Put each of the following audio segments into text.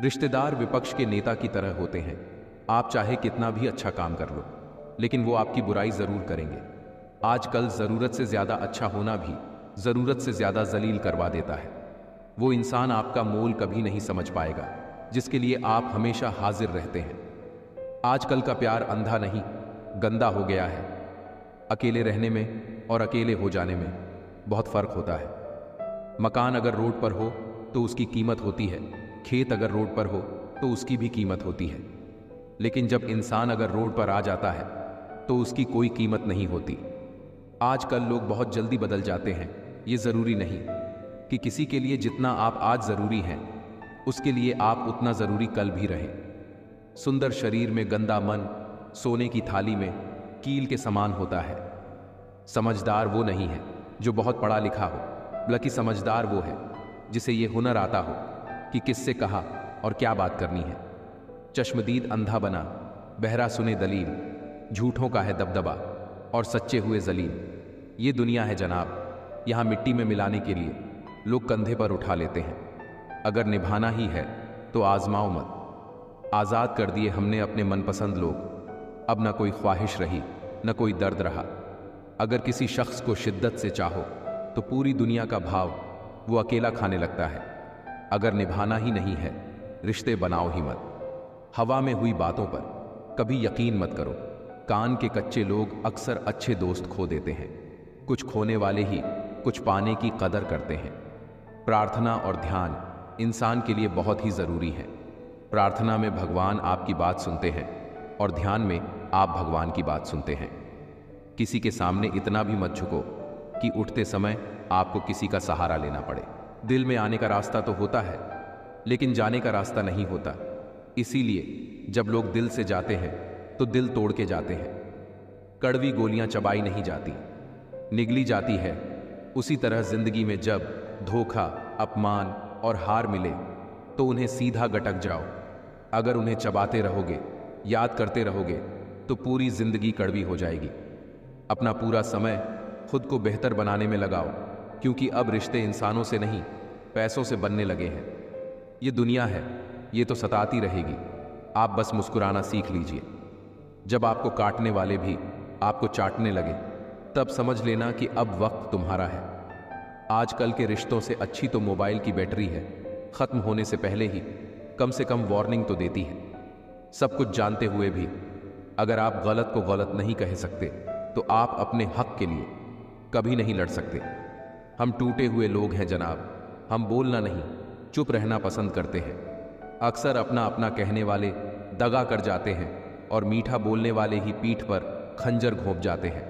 रिश्तेदार विपक्ष के नेता की तरह होते हैं। आप चाहे कितना भी अच्छा काम कर लो, लेकिन वो आपकी बुराई जरूर करेंगे। आजकल जरूरत से ज्यादा अच्छा होना भी जरूरत से ज्यादा जलील करवा देता है। वो इंसान आपका मोल कभी नहीं समझ पाएगा जिसके लिए आप हमेशा हाजिर रहते हैं। आजकल का प्यार अंधा नहीं, गंदा हो गया है। अकेले रहने में और अकेले हो जाने में बहुत फर्क होता है। मकान अगर रोड पर हो तो उसकी कीमत होती है, खेत अगर रोड पर हो तो उसकी भी कीमत होती है। लेकिन जब इंसान अगर रोड पर आ जाता है तो उसकी कोई कीमत नहीं होती। आजकल लोग बहुत जल्दी बदल जाते हैं। ये जरूरी नहीं कि किसी के लिए जितना आप आज जरूरी हैं उसके लिए आप उतना जरूरी कल भी रहें। सुंदर शरीर में गंदा मन सोने की थाली में कील के समान होता है। समझदार वो नहीं है जो बहुत पढ़ा लिखा हो, बल्कि समझदार वो है जिसे ये हुनर आता हो कि किससे कहा और क्या बात करनी है। चश्मदीद अंधा बना, बहरा सुने दलील, झूठों का है दबदबा और सच्चे हुए जलील। ये दुनिया है जनाब, यहाँ मिट्टी में मिलाने के लिए लोग कंधे पर उठा लेते हैं। अगर निभाना ही है तो आजमाओ मत। आज़ाद कर दिए हमने अपने मनपसंद लोग, अब ना कोई ख्वाहिश रही न कोई दर्द रहा। अगर किसी शख्स को शिद्दत से चाहो तो पूरी दुनिया का भाव वो अकेला खाने लगता है। अगर निभाना ही नहीं है रिश्ते बनाओ ही मत। हवा में हुई बातों पर कभी यकीन मत करो। कान के कच्चे लोग अक्सर अच्छे दोस्त खो देते हैं। कुछ खोने वाले ही कुछ पाने की कदर करते हैं। प्रार्थना और ध्यान इंसान के लिए बहुत ही जरूरी है। प्रार्थना में भगवान आपकी बात सुनते हैं और ध्यान में आप भगवान की बात सुनते हैं। किसी के सामने इतना भी मत झुको कि उठते समय आपको किसी का सहारा लेना पड़े। दिल में आने का रास्ता तो होता है, लेकिन जाने का रास्ता नहीं होता। इसीलिए जब लोग दिल से जाते हैं तो दिल तोड़ के जाते हैं। कड़वी गोलियां चबाई नहीं जाती, निगली जाती है। उसी तरह जिंदगी में जब धोखा, अपमान और हार मिले तो उन्हें सीधा गटक जाओ। अगर उन्हें चबाते रहोगे, याद करते रहोगे तो पूरी जिंदगी कड़वी हो जाएगी। अपना पूरा समय खुद को बेहतर बनाने में लगाओ, क्योंकि अब रिश्ते इंसानों से नहीं पैसों से बनने लगे हैं। ये दुनिया है, ये तो सताती रहेगी। आप बस मुस्कुराना सीख लीजिए। जब आपको काटने वाले भी आपको चाटने लगे तब समझ लेना कि अब वक्त तुम्हारा है। आजकल के रिश्तों से अच्छी तो मोबाइल की बैटरी है, खत्म होने से पहले ही कम से कम वार्निंग तो देती है। सब कुछ जानते हुए भी अगर आप गलत को गलत नहीं कह सकते तो आप अपने हक के लिए कभी नहीं लड़ सकते। हम टूटे हुए लोग हैं जनाब, हम बोलना नहीं चुप रहना पसंद करते हैं। अक्सर अपना अपना कहने वाले दगा कर जाते हैं और मीठा बोलने वाले ही पीठ पर खंजर घोंप जाते हैं।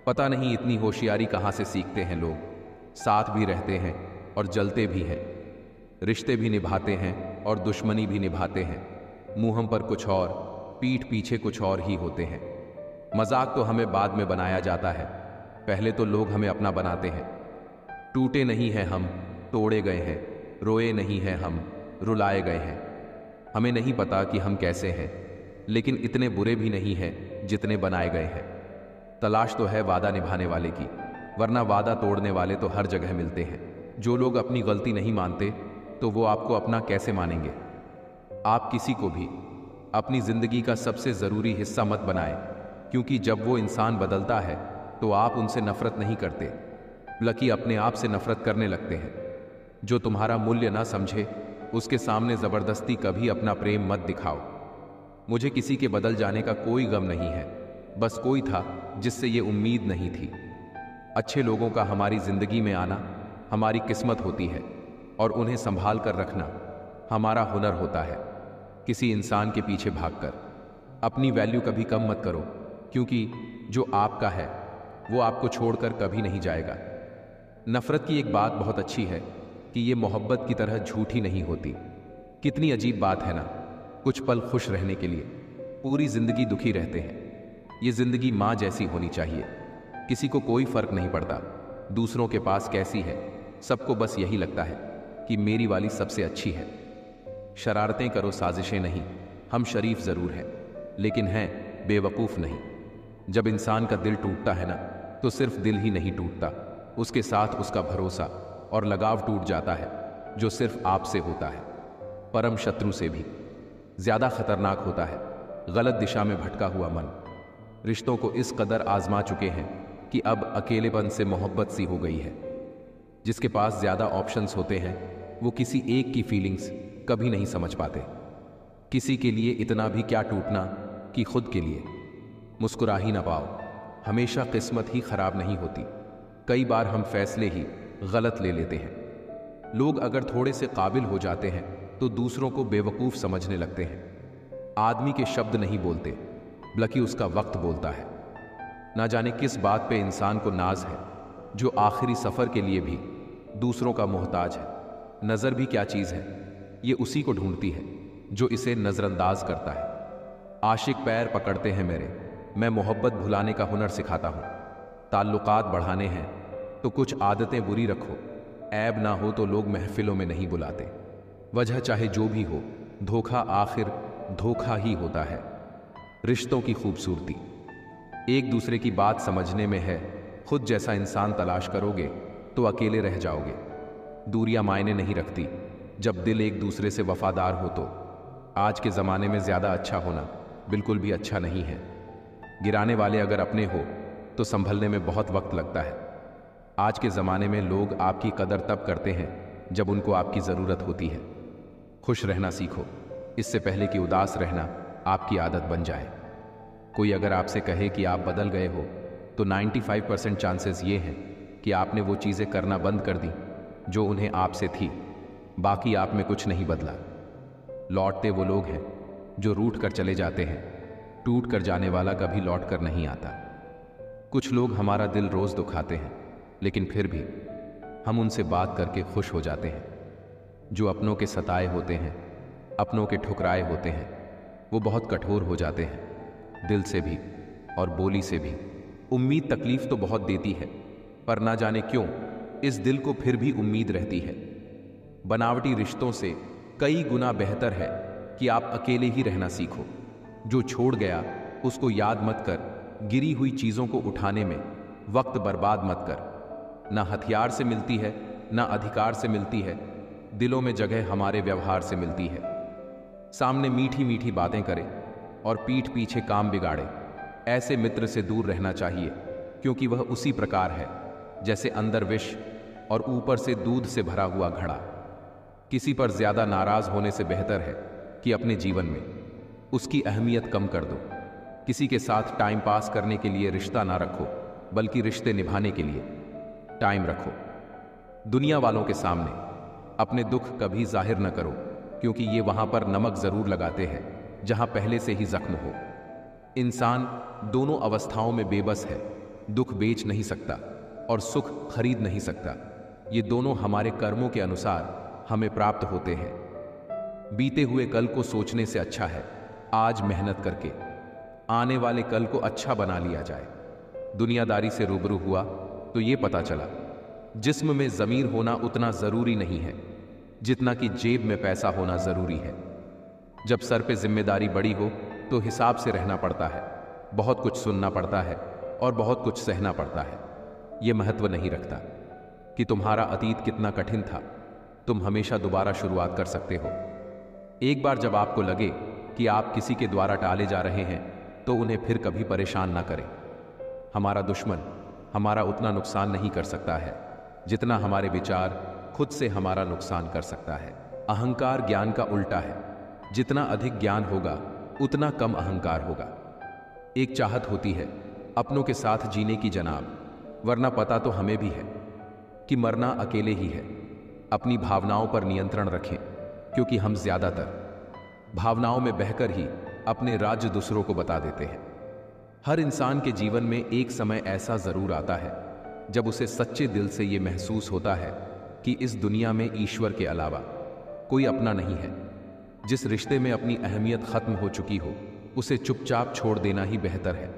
पता नहीं इतनी होशियारी कहाँ से सीखते हैं लोग। साथ भी रहते हैं और जलते भी हैं, रिश्ते भी निभाते हैं और दुश्मनी भी निभाते हैं। मुंह पर कुछ और, पीठ पीछे कुछ और ही होते हैं। मजाक तो हमें बाद में बनाया जाता है, पहले तो लोग हमें अपना बनाते हैं। टूटे नहीं हैं हम, तोड़े गए हैं। रोए नहीं हैं हम, रुलाए गए हैं। हमें नहीं पता कि हम कैसे हैं, लेकिन इतने बुरे भी नहीं हैं जितने बनाए गए हैं। तलाश तो है वादा निभाने वाले की, वरना वादा तोड़ने वाले तो हर जगह मिलते हैं। जो लोग अपनी गलती नहीं मानते तो वो आपको अपना कैसे मानेंगे। आप किसी को भी अपनी जिंदगी का सबसे जरूरी हिस्सा मत बनाएं, क्योंकि जब वो इंसान बदलता है तो आप उनसे नफरत नहीं करते, बल्कि अपने आप से नफरत करने लगते हैं। जो तुम्हारा मूल्य ना समझे उसके सामने जबरदस्ती कभी अपना प्रेम मत दिखाओ। मुझे किसी के बदल जाने का कोई गम नहीं है, बस कोई था जिससे ये उम्मीद नहीं थी। अच्छे लोगों का हमारी जिंदगी में आना हमारी किस्मत होती है और उन्हें संभाल कर रखना हमारा हुनर होता है। किसी इंसान के पीछे भागकर अपनी वैल्यू कभी कम मत करो, क्योंकि जो आपका है वो आपको छोड़कर कभी नहीं जाएगा। नफरत की एक बात बहुत अच्छी है कि ये मोहब्बत की तरह झूठी नहीं होती। कितनी अजीब बात है ना, कुछ पल खुश रहने के लिए पूरी जिंदगी दुखी रहते हैं। ये जिंदगी माँ जैसी होनी चाहिए, किसी को कोई फर्क नहीं पड़ता दूसरों के पास कैसी है। सबको बस यही लगता है कि मेरी वाली सबसे अच्छी है। शरारतें करो, साजिशें नहीं। हम शरीफ जरूर हैं, लेकिन हैं बेवकूफ़ नहीं। जब इंसान का दिल टूटता है ना, तो सिर्फ दिल ही नहीं टूटता, उसके साथ उसका भरोसा और लगाव टूट जाता है जो सिर्फ आपसे होता है। परम शत्रु से भी ज्यादा खतरनाक होता है गलत दिशा में भटका हुआ मन। रिश्तों को इस कदर आजमा चुके हैं कि अब अकेलेपन से मोहब्बत सी हो गई है। जिसके पास ज्यादा ऑप्शंस होते हैं वो किसी एक की फीलिंग्स कभी नहीं समझ पाते। किसी के लिए इतना भी क्या टूटना कि खुद के लिए मुस्कुरा ही ना पाओ। हमेशा किस्मत ही खराब नहीं होती, कई बार हम फैसले ही गलत ले लेते हैं। लोग अगर थोड़े से काबिल हो जाते हैं तो दूसरों को बेवकूफ समझने लगते हैं। आदमी के शब्द नहीं बोलते बल्कि उसका वक्त बोलता है। ना जाने किस बात पे इंसान को नाज है जो आखिरी सफर के लिए भी दूसरों का मोहताज है। नजर भी क्या चीज है, ये उसी को ढूंढती है जो इसे नजरअंदाज करता है। आशिक पैर पकड़ते हैं मेरे, मैं मोहब्बत भुलाने का हुनर सिखाता हूं। ताल्लुकात बढ़ाने हैं तो कुछ आदतें बुरी रखो, ऐब ना हो तो लोग महफिलों में नहीं बुलाते। वजह चाहे जो भी हो, धोखा आखिर धोखा ही होता है। रिश्तों की खूबसूरती एक दूसरे की बात समझने में है। खुद जैसा इंसान तलाश करोगे तो अकेले रह जाओगे। दूरियां मायने नहीं रखती जब दिल एक दूसरे से वफादार हो तो। आज के ज़माने में ज़्यादा अच्छा होना बिल्कुल भी अच्छा नहीं है। गिराने वाले अगर अपने हो तो संभलने में बहुत वक्त लगता है। आज के ज़माने में लोग आपकी कदर तब करते हैं जब उनको आपकी ज़रूरत होती है। खुश रहना सीखो, इससे पहले कि उदास रहना आपकी आदत बन जाए। कोई अगर आपसे कहे कि आप बदल गए हो तो 95% चांसेस ये हैं कि आपने वो चीज़ें करना बंद कर दी जो उन्हें आपसे थी। बाकी आप में कुछ नहीं बदला। लौटते वो लोग हैं जो रूठ कर चले जाते हैं, टूट कर जाने वाला कभी लौट कर नहीं आता। कुछ लोग हमारा दिल रोज़ दुखाते हैं लेकिन फिर भी हम उनसे बात करके खुश हो जाते हैं। जो अपनों के सताए होते हैं, अपनों के ठुकराए होते हैं, वो बहुत कठोर हो जाते हैं, दिल से भी और बोली से भी। उम्मीद तकलीफ तो बहुत देती है, पर ना जाने क्यों इस दिल को फिर भी उम्मीद रहती है। बनावटी रिश्तों से कई गुना बेहतर है कि आप अकेले ही रहना सीखो। जो छोड़ गया उसको याद मत कर, गिरी हुई चीज़ों को उठाने में वक्त बर्बाद मत कर। ना हथियार से मिलती है ना अधिकार से मिलती है, दिलों में जगह हमारे व्यवहार से मिलती है। सामने मीठी मीठी बातें करे और पीठ पीछे काम बिगाड़े, ऐसे मित्र से दूर रहना चाहिए, क्योंकि वह उसी प्रकार है जैसे अंदर विष और ऊपर से दूध से भरा हुआ घड़ा। किसी पर ज्यादा नाराज होने से बेहतर है कि अपने जीवन में उसकी अहमियत कम कर दो। किसी के साथ टाइम पास करने के लिए रिश्ता ना रखो, बल्कि रिश्ते निभाने के लिए टाइम रखो। दुनिया वालों के सामने अपने दुख कभी जाहिर न करो, क्योंकि ये वहां पर नमक जरूर लगाते हैं जहां पहले से ही जख्म हो। इंसान दोनों अवस्थाओं में बेबस है, दुख बेच नहीं सकता और सुख खरीद नहीं सकता। ये दोनों हमारे कर्मों के अनुसार हमें प्राप्त होते हैं। बीते हुए कल को सोचने से अच्छा है आज मेहनत करके आने वाले कल को अच्छा बना लिया जाए। दुनियादारी से रूबरू हुआ तो ये पता चला जिस्म में ज़मीर होना उतना ज़रूरी नहीं है जितना कि जेब में पैसा होना ज़रूरी है। जब सर पे जिम्मेदारी बड़ी हो तो हिसाब से रहना पड़ता है, बहुत कुछ सुनना पड़ता है और बहुत कुछ सहना पड़ता है। ये महत्व नहीं रखता कि तुम्हारा अतीत कितना कठिन था, तुम हमेशा दोबारा शुरुआत कर सकते हो। एक बार जब आपको लगे कि आप किसी के द्वारा टाले जा रहे हैं तो उन्हें फिर कभी परेशान ना करें। हमारा दुश्मन हमारा उतना नुकसान नहीं कर सकता है जितना हमारे विचार खुद से हमारा नुकसान कर सकता है। अहंकार ज्ञान का उल्टा है, जितना अधिक ज्ञान होगा उतना कम अहंकार होगा। एक चाहत होती है अपनों के साथ जीने की जनाब, वरना पता तो हमें भी है कि मरना अकेले ही है। अपनी भावनाओं पर नियंत्रण रखें, क्योंकि हम ज्यादातर भावनाओं में बहकर ही अपने राज्य दूसरों को बता देते हैं। हर इंसान के जीवन में एक समय ऐसा जरूर आता है जब उसे सच्चे दिल से ये महसूस होता है कि इस दुनिया में ईश्वर के अलावा कोई अपना नहीं है। जिस रिश्ते में अपनी अहमियत खत्म हो चुकी हो उसे चुपचाप छोड़ देना ही बेहतर है।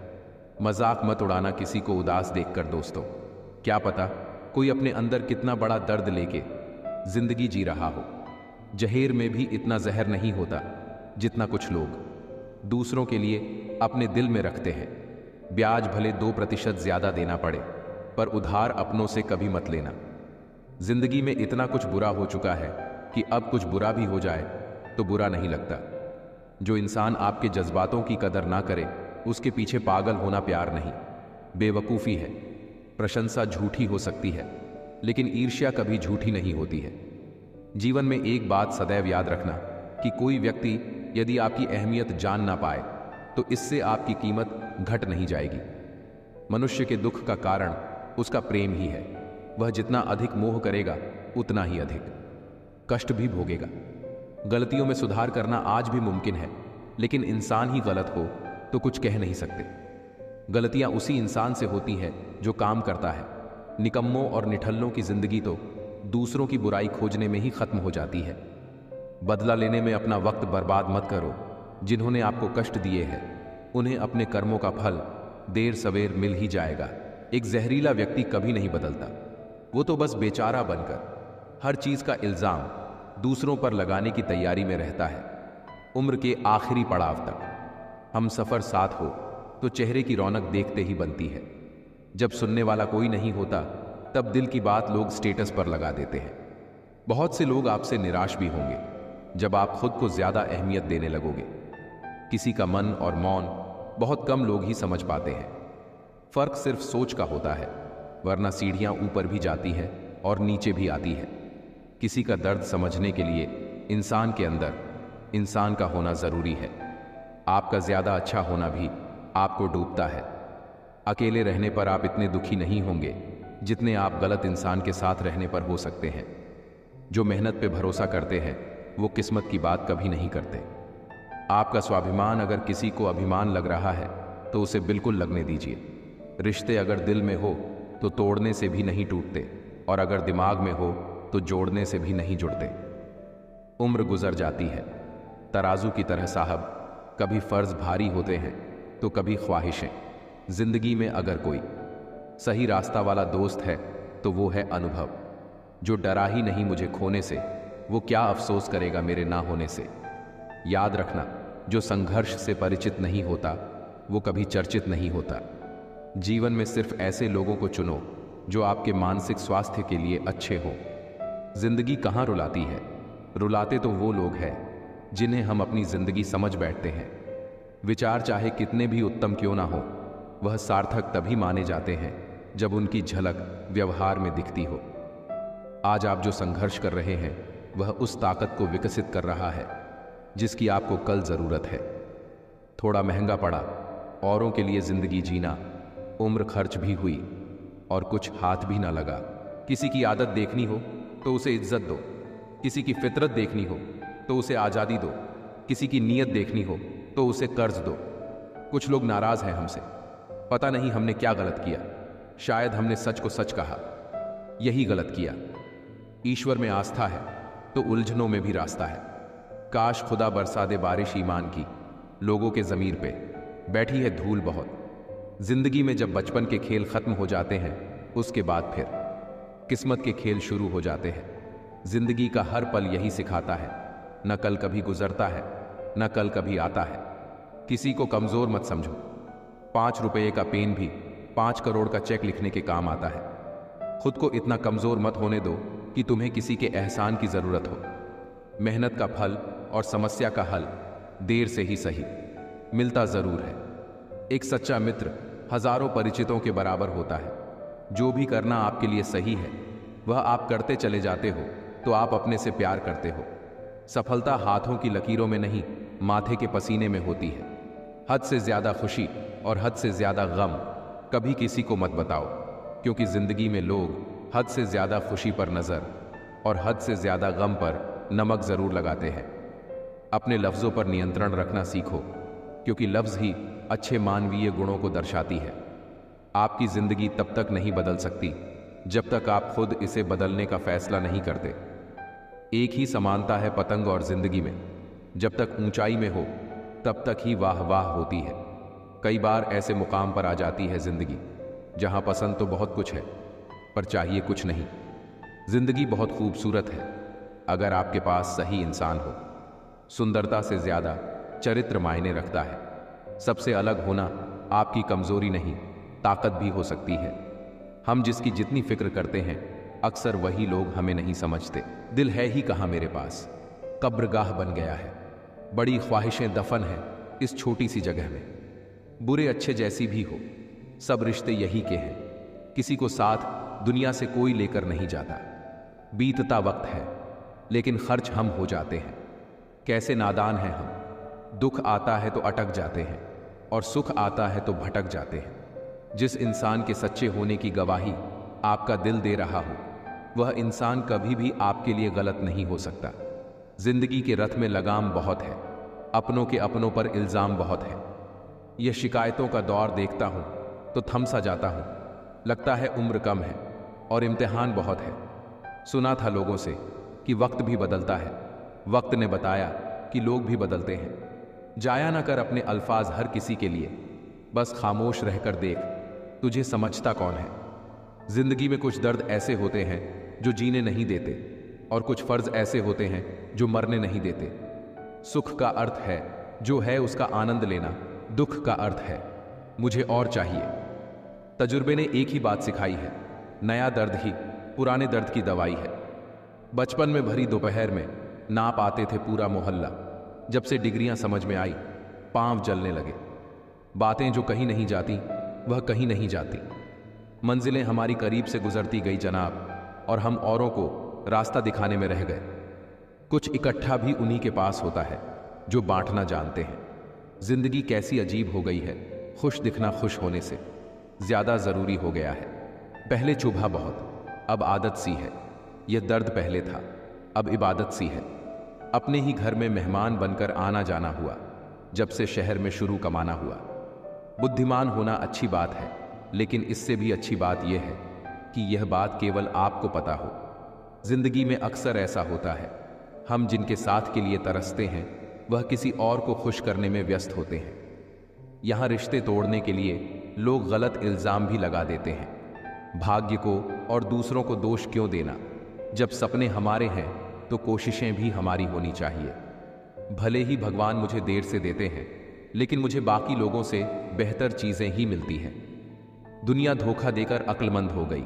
मजाक मत उड़ाना किसी को उदास देखकर दोस्तों। क्या पता कोई अपने अंदर कितना बड़ा दर्द लेके जिंदगी जी रहा हो। जहर में भी इतना जहर नहीं होता जितना कुछ लोग दूसरों के लिए अपने दिल में रखते हैं। ब्याज भले 2% ज्यादा देना पड़े, पर उधार अपनों से कभी मत लेना। जिंदगी में इतना कुछ बुरा हो चुका है कि अब कुछ बुरा भी हो जाए तो बुरा नहीं लगता। जो इंसान आपके जज्बातों की कदर ना करे, उसके पीछे पागल होना प्यार नहीं, बेवकूफ़ी है। प्रशंसा झूठी हो सकती है, लेकिन ईर्ष्या कभी झूठी नहीं होती है। जीवन में एक बात सदैव याद रखना कि कोई व्यक्ति यदि आपकी अहमियत जान ना पाए तो इससे आपकी कीमत घट नहीं जाएगी। मनुष्य के दुख का कारण उसका प्रेम ही है। वह जितना अधिक मोह करेगा उतना ही अधिक कष्ट भी भोगेगा। गलतियों में सुधार करना आज भी मुमकिन है, लेकिन इंसान ही गलत हो तो कुछ कह नहीं सकते। गलतियां उसी इंसान से होती है जो काम करता है। निकम्मों और निठल्लों की जिंदगी तो दूसरों की बुराई खोजने में ही खत्म हो जाती है। बदला लेने में अपना वक्त बर्बाद मत करो। जिन्होंने आपको कष्ट दिए हैं उन्हें अपने कर्मों का फल देर सवेर मिल ही जाएगा। एक जहरीला व्यक्ति कभी नहीं बदलता, वो तो बस बेचारा बनकर हर चीज का इल्जाम दूसरों पर लगाने की तैयारी में रहता है। उम्र के आखिरी पड़ाव तक हम सफर साथ हो तो चेहरे की रौनक देखते ही बनती है। जब सुनने वाला कोई नहीं होता तब दिल की बात लोग स्टेटस पर लगा देते हैं। बहुत से लोग आपसे निराश भी होंगे जब आप खुद को ज्यादा अहमियत देने लगोगे। किसी का मन और मौन बहुत कम लोग ही समझ पाते हैं। फर्क सिर्फ सोच का होता है, वरना सीढ़ियां ऊपर भी जाती है और नीचे भी आती है। किसी का दर्द समझने के लिए इंसान के अंदर इंसान का होना जरूरी है। आपका ज्यादा अच्छा होना भी आपको डूबता है। अकेले रहने पर आप इतने दुखी नहीं होंगे जितने आप गलत इंसान के साथ रहने पर हो सकते हैं। जो मेहनत पे भरोसा करते हैं वो किस्मत की बात कभी नहीं करते। आपका स्वाभिमान अगर किसी को अभिमान लग रहा है तो उसे बिल्कुल लगने दीजिए। रिश्ते अगर दिल में हो तो तोड़ने से भी नहीं टूटते, और अगर दिमाग में हो तो जोड़ने से भी नहीं जुड़ते। उम्र गुजर जाती है तराजू की तरह साहब, कभी फर्ज भारी होते हैं तो कभी ख्वाहिशें। जिंदगी में अगर कोई सही रास्ता वाला दोस्त है तो वो है अनुभव। जो डरा ही नहीं मुझे खोने से, वो क्या अफसोस करेगा मेरे ना होने से। याद रखना, जो संघर्ष से परिचित नहीं होता वो कभी चर्चित नहीं होता। जीवन में सिर्फ ऐसे लोगों को चुनो जो आपके मानसिक स्वास्थ्य के लिए अच्छे हों। जिंदगी कहाँ रुलाती है, रुलाते तो वो लोग हैं जिन्हें हम अपनी जिंदगी समझ बैठते हैं। विचार चाहे कितने भी उत्तम क्यों ना हो, वह सार्थक तभी माने जाते हैं जब उनकी झलक व्यवहार में दिखती हो। आज आप जो संघर्ष कर रहे हैं वह उस ताकत को विकसित कर रहा है जिसकी आपको कल जरूरत है। थोड़ा महंगा पड़ा औरों के लिए जिंदगी जीना, उम्र खर्च भी हुई और कुछ हाथ भी ना लगा। किसी की आदत देखनी हो तो उसे इज्जत दो, किसी की फितरत देखनी हो तो उसे आज़ादी दो, किसी की नीयत देखनी हो तो उसे कर्ज दो। कुछ लोग नाराज हैं हमसे, पता नहीं हमने क्या गलत किया। शायद हमने सच को सच कहा, यही गलत किया। ईश्वर में आस्था है तो उलझनों में भी रास्ता है। काश खुदा बरसा दे बारिश ईमान की, लोगों के ज़मीर पे बैठी है धूल बहुत। जिंदगी में जब बचपन के खेल खत्म हो जाते हैं उसके बाद फिर किस्मत के खेल शुरू हो जाते हैं। जिंदगी का हर पल यही सिखाता है, न कल कभी गुजरता है न कल कभी आता है। किसी को कमजोर मत समझो, 5 रुपये का पेन भी 5 करोड़ का चेक लिखने के काम आता है। खुद को इतना कमजोर मत होने दो कि तुम्हें किसी के एहसान की जरूरत हो। मेहनत का फल और समस्या का हल देर से ही सही मिलता जरूर है। एक सच्चा मित्र हजारों परिचितों के बराबर होता है। जो भी करना आपके लिए सही है वह आप करते चले जाते हो तो आप अपने से प्यार करते हो। सफलता हाथों की लकीरों में नहीं, माथे के पसीने में होती है। हद से ज्यादा खुशी और हद से ज्यादा गम कभी किसी को मत बताओ, क्योंकि जिंदगी में लोग हद से ज्यादा खुशी पर नजर और हद से ज्यादा गम पर नमक जरूर लगाते हैं। अपने लफ्जों पर नियंत्रण रखना सीखो, क्योंकि लफ्ज ही अच्छे मानवीय गुणों को दर्शाती है। आपकी जिंदगी तब तक नहीं बदल सकती जब तक आप खुद इसे बदलने का फैसला नहीं करते। एक ही समानता है पतंग और जिंदगी में, जब तक ऊंचाई में हो तब तक ही वाह वाह होती है। कई बार ऐसे मुकाम पर आ जाती है जिंदगी जहां पसंद तो बहुत कुछ है पर चाहिए कुछ नहीं। जिंदगी बहुत खूबसूरत है अगर आपके पास सही इंसान हो। सुंदरता से ज्यादा चरित्र मायने रखता है। सबसे अलग होना आपकी कमजोरी नहीं, ताकत भी हो सकती है। हम जिसकी जितनी फिक्र करते हैं अक्सर वही लोग हमें नहीं समझते। दिल है ही कहाँ मेरे पास, कब्रगाह बन गया है। बड़ी ख्वाहिशें दफन हैं इस छोटी सी जगह में। बुरे अच्छे जैसी भी हो, सब रिश्ते यही के हैं। किसी को साथ दुनिया से कोई लेकर नहीं जाता। बीतता वक्त है लेकिन खर्च हम हो जाते हैं। कैसे नादान हैं हम। दुख आता है तो अटक जाते हैं और सुख आता है तो भटक जाते हैं। जिस इंसान के सच्चे होने की गवाही आपका दिल दे रहा हो, वह इंसान कभी भी आपके लिए गलत नहीं हो सकता। जिंदगी के रथ में लगाम बहुत है, अपनों के अपनों पर इल्जाम बहुत है। यह शिकायतों का दौर देखता हूं तो थम सा जाता हूं। लगता है उम्र कम है और इम्तिहान बहुत है। सुना था लोगों से कि वक्त भी बदलता है। वक्त ने बताया कि लोग भी बदलते हैं। जाया ना कर अपने अल्फाज हर किसी के लिए, बस खामोश रहकर देख तुझे समझता कौन है। जिंदगी में कुछ दर्द ऐसे होते हैं जो जीने नहीं देते और कुछ फर्ज ऐसे होते हैं जो मरने नहीं देते। सुख का अर्थ है जो है उसका आनंद लेना, दुख का अर्थ है मुझे और चाहिए। तजुर्बे ने एक ही बात सिखाई है, नया दर्द ही पुराने दर्द की दवाई है। बचपन में भरी दोपहर में नाप आते थे पूरा मोहल्ला। जब से डिग्रियां समझ में आई, पांव जलने लगे। बातें जो कहीं नहीं जाती वह कहीं नहीं जाती। मंजिलें हमारी करीब से गुजरती गई जनाब, और हम औरों को रास्ता दिखाने में रह गए। कुछ इकट्ठा भी उन्हीं के पास होता है जो बांटना जानते हैं। जिंदगी कैसी अजीब हो गई है, खुश दिखना खुश होने से ज्यादा जरूरी हो गया है। पहले चुभा बहुत, अब आदत सी है। यह दर्द पहले था, अब इबादत सी है। अपने ही घर में मेहमान बनकर आना जाना हुआ, जब से शहर में शुरू कमाना हुआ। बुद्धिमान होना अच्छी बात है, लेकिन इससे भी अच्छी बात यह है कि यह बात केवल आपको पता हो। जिंदगी में अक्सर ऐसा होता है, हम जिनके साथ के लिए तरसते हैं वह किसी और को खुश करने में व्यस्त होते हैं। यहां रिश्ते तोड़ने के लिए लोग गलत इल्जाम भी लगा देते हैं। भाग्य को और दूसरों को दोष क्यों देना। जब सपने हमारे हैं तो कोशिशें भी हमारी होनी चाहिए। भले ही भगवान मुझे देर से देते हैं, लेकिन मुझे बाकी लोगों से बेहतर चीजें ही मिलती हैं। दुनिया धोखा देकर अक्लमंद हो गई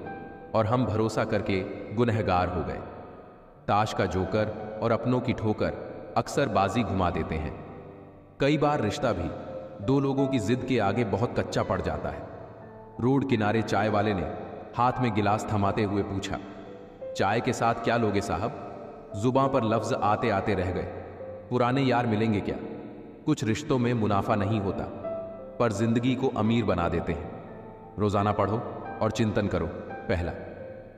और हम भरोसा करके गुनहगार हो गए। ताश का जोकर और अपनों की ठोकर अक्सर बाजी घुमा देते हैं। कई बार रिश्ता भी दो लोगों की जिद के आगे बहुत कच्चा पड़ जाता है। रोड किनारे चाय वाले ने हाथ में गिलास थमाते हुए पूछा, चाय के साथ क्या लोगे साहब? जुबां पर लफ्ज आते आते रह गए। पुराने यार मिलेंगे क्या? कुछ रिश्तों में मुनाफा नहीं होता, पर जिंदगी को अमीर बना देते हैं। रोजाना पढ़ो और चिंतन करो। पहला,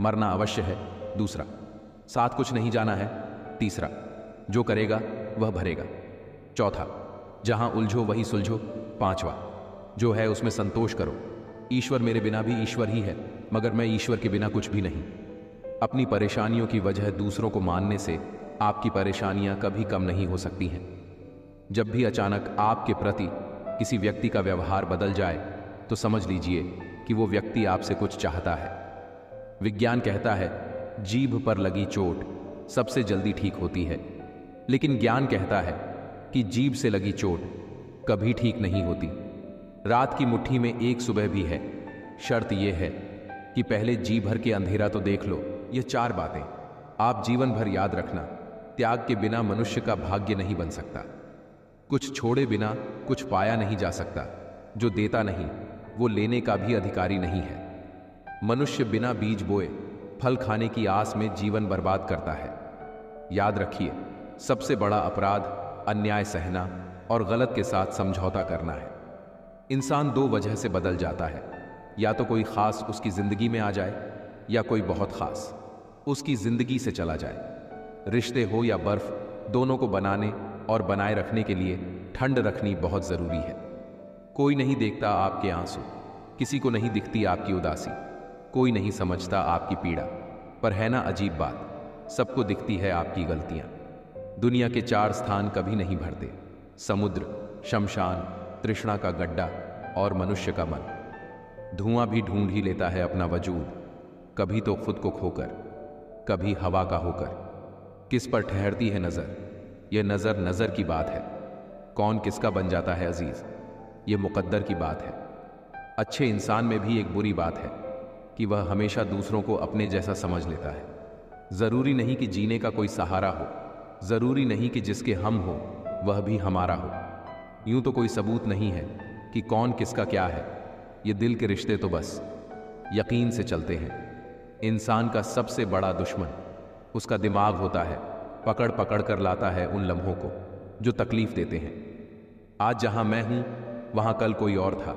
मरना अवश्य है। दूसरा, साथ कुछ नहीं जाना है। तीसरा, जो करेगा वह भरेगा। चौथा, जहां उलझो वही सुलझो। पांचवा, जो है उसमें संतोष करो। ईश्वर मेरे बिना भी ईश्वर ही है, मगर मैं ईश्वर के बिना कुछ भी नहीं। अपनी परेशानियों की वजह दूसरों को मानने से आपकी परेशानियां कभी कम नहीं हो सकती हैं। जब भी अचानक आपके प्रति किसी व्यक्ति का व्यवहार बदल जाए तो समझ लीजिए कि वो व्यक्ति आपसे कुछ चाहता है। विज्ञान कहता है जीभ पर लगी चोट सबसे जल्दी ठीक होती है, लेकिन ज्ञान कहता है कि जीभ से लगी चोट कभी ठीक नहीं होती। रात की मुट्ठी में एक सुबह भी है। शर्त यह है कि पहले जी भर के अंधेरा तो देख लो। ये चार बातें आप जीवन भर याद रखना। त्याग के बिना मनुष्य का भाग्य नहीं बन सकता। कुछ छोड़े बिना कुछ पाया नहीं जा सकता। जो देता नहीं वो लेने का भी अधिकारी नहीं है। मनुष्य बिना बीज बोए फल खाने की आस में जीवन बर्बाद करता है। याद रखिए, सबसे बड़ा अपराध अन्याय सहना और गलत के साथ समझौता करना है। इंसान दो वजह से बदल जाता है, या तो कोई खास उसकी जिंदगी में आ जाए या कोई बहुत खास उसकी जिंदगी से चला जाए। रिश्ते हो या बर्फ, दोनों को बनाने और बनाए रखने के लिए ठंड रखनी बहुत जरूरी है। कोई नहीं देखता आपके आंसू, किसी को नहीं दिखती आपकी उदासी, कोई नहीं समझता आपकी पीड़ा। पर है ना अजीब बात, सबको दिखती है आपकी गलतियां। दुनिया के चार स्थान कभी नहीं भरते, समुद्र, शमशान, तृष्णा का गड्ढा और मनुष्य का मन। धुआं भी ढूंढ ही लेता है अपना वजूद, कभी तो खुद को खोकर, कभी हवा का होकर। किस पर ठहरती है नजर, यह नजर नजर की बात है। कौन किसका बन जाता है अजीज, यह मुकद्दर की बात है। अच्छे इंसान में भी एक बुरी बात है कि वह हमेशा दूसरों को अपने जैसा समझ लेता है। जरूरी नहीं कि जीने का कोई सहारा हो, जरूरी नहीं कि जिसके हम हो वह भी हमारा हो। यूं तो कोई सबूत नहीं है कि कौन किसका क्या है। ये दिल के रिश्ते तो बस यकीन से चलते हैं। इंसान का सबसे बड़ा दुश्मन उसका दिमाग होता है, पकड़ पकड़ कर लाता है उन लम्हों को जो तकलीफ देते हैं। आज जहां मैं हूं वहां कल कोई और था।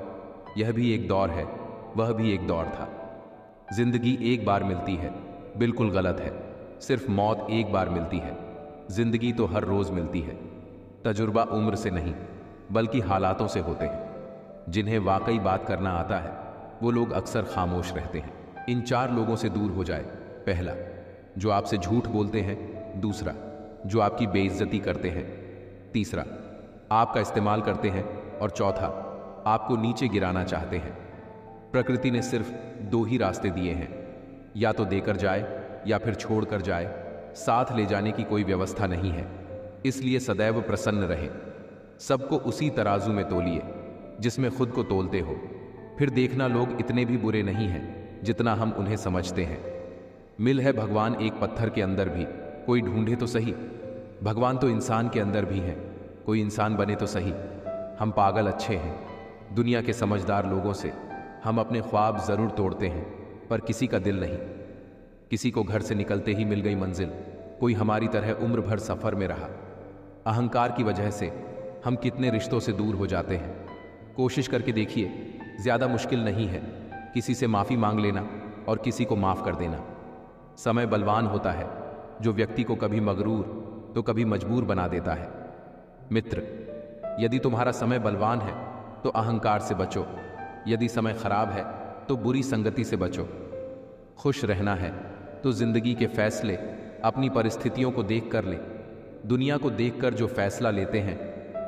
यह भी एक दौर है, वह भी एक दौर था। जिंदगी एक बार मिलती है, बिल्कुल गलत है। सिर्फ मौत एक बार मिलती है, जिंदगी तो हर रोज मिलती है। तजुर्बा उम्र से नहीं बल्कि हालातों से होते हैं। जिन्हें वाकई बात करना आता है वो लोग अक्सर खामोश रहते हैं। इन 4 लोगों से दूर हो जाए। पहला, जो आपसे झूठ बोलते हैं। दूसरा, जो आपकी बेइज्जती करते हैं। तीसरा, आपका इस्तेमाल करते हैं। और चौथा, आपको नीचे गिराना चाहते हैं। प्रकृति ने सिर्फ 2 ही रास्ते दिए हैं, या तो देकर जाए या फिर छोड़कर जाए। साथ ले जाने की कोई व्यवस्था नहीं है। इसलिए सदैव प्रसन्न रहें। सबको उसी तराजू में तोलिए जिसमें खुद को तोलते हो। फिर देखना लोग इतने भी बुरे नहीं हैं जितना हम उन्हें समझते हैं। मिल है भगवान एक पत्थर के अंदर भी, कोई ढूंढे तो सही। भगवान तो इंसान के अंदर भी हैं, कोई इंसान बने तो सही। हम पागल अच्छे हैं। दुनिया के समझदार लोगों से हम अपने ख्वाब जरूर तोड़ते हैं, पर किसी का दिल नहीं। किसी को घर से निकलते ही मिल गई मंजिल, कोई हमारी तरह उम्र भर सफर में रहा। अहंकार की वजह से हम कितने रिश्तों से दूर हो जाते हैं। कोशिश करके देखिए, ज्यादा मुश्किल नहीं है किसी से माफी मांग लेना और किसी को माफ कर देना। समय बलवान होता है जो व्यक्ति को कभी मगरूर तो कभी मजबूर बना देता है। मित्र, यदि तुम्हारा समय बलवान है तो अहंकार से बचो। यदि समय खराब है तो बुरी संगति से बचो। खुश रहना है तो जिंदगी के फैसले अपनी परिस्थितियों को देख कर ले। दुनिया को देखकर जो फैसला लेते हैं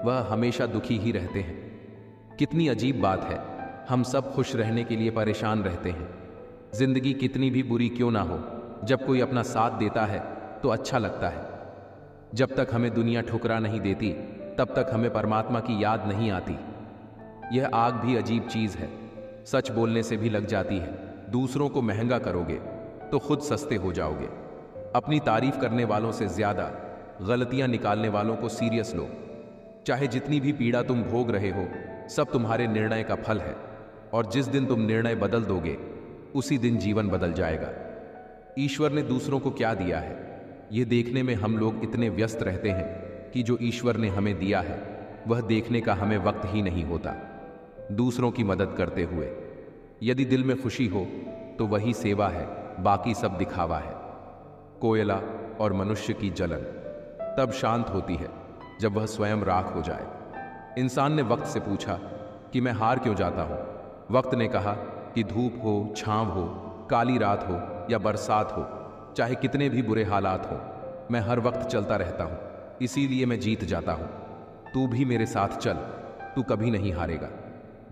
वह हमेशा दुखी ही रहते हैं। कितनी अजीब बात है, हम सब खुश रहने के लिए परेशान रहते हैं। जिंदगी कितनी भी बुरी क्यों ना हो, जब कोई अपना साथ देता है तो अच्छा लगता है। जब तक हमें दुनिया ठुकरा नहीं देती तब तक हमें परमात्मा की याद नहीं आती। यह आग भी अजीब चीज है, सच बोलने से भी लग जाती है। दूसरों को महंगा करोगे तो खुद सस्ते हो जाओगे। अपनी तारीफ करने वालों से ज्यादा गलतियां निकालने वालों को सीरियस लो। चाहे जितनी भी पीड़ा तुम भोग रहे हो, सब तुम्हारे निर्णय का फल है। और जिस दिन तुम निर्णय बदल दोगे उसी दिन जीवन बदल जाएगा। ईश्वर ने दूसरों को क्या दिया है यह देखने में हम लोग इतने व्यस्त रहते हैं कि जो ईश्वर ने हमें दिया है वह देखने का हमें वक्त ही नहीं होता। दूसरों की मदद करते हुए यदि दिल में खुशी हो तो वही सेवा है, बाकी सब दिखावा है। कोयला और मनुष्य की जलन तब शांत होती है जब वह स्वयं राख हो जाए। इंसान ने वक्त से पूछा कि मैं हार क्यों जाता हूं। वक्त ने कहा कि धूप हो, छांव हो, काली रात हो या बरसात हो, चाहे कितने भी बुरे हालात हो, मैं हर वक्त चलता रहता हूं, इसीलिए मैं जीत जाता हूं। तू भी मेरे साथ चल, तू कभी नहीं हारेगा।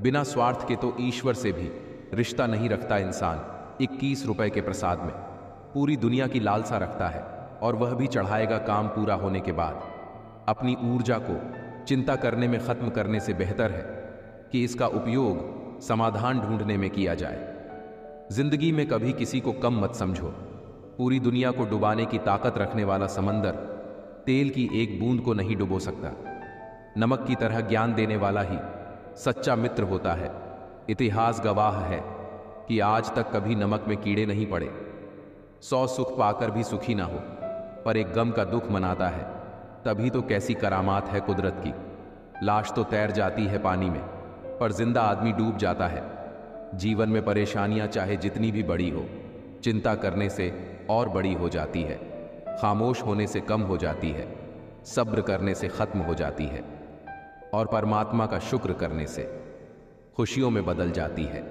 बिना स्वार्थ के तो ईश्वर से भी रिश्ता नहीं रखता इंसान। 21 रुपए के प्रसाद में पूरी दुनिया की लालसा रखता है, और वह भी चढ़ाएगा काम पूरा होने के बाद। अपनी ऊर्जा को चिंता करने में खत्म करने से बेहतर है कि इसका उपयोग समाधान ढूंढने में किया जाए। जिंदगी में कभी किसी को कम मत समझो। पूरी दुनिया को डुबाने की ताकत रखने वाला समंदर तेल की एक बूंद को नहीं डुबो सकता। नमक की तरह ज्ञान देने वाला ही सच्चा मित्र होता है। इतिहास गवाह है कि आज तक कभी नमक में कीड़े नहीं पड़े। 100 सुख पाकर भी सुखी ना हो, पर एक गम का दुख मनाता है, तभी तो कैसी करामात है कुदरत की। लाश तो तैर जाती है पानी में, पर जिंदा आदमी डूब जाता है। जीवन में परेशानियां चाहे जितनी भी बड़ी हो, चिंता करने से और बड़ी हो जाती है, खामोश होने से कम हो जाती है, सब्र करने से खत्म हो जाती है, और परमात्मा का शुक्र करने से खुशियों में बदल जाती है।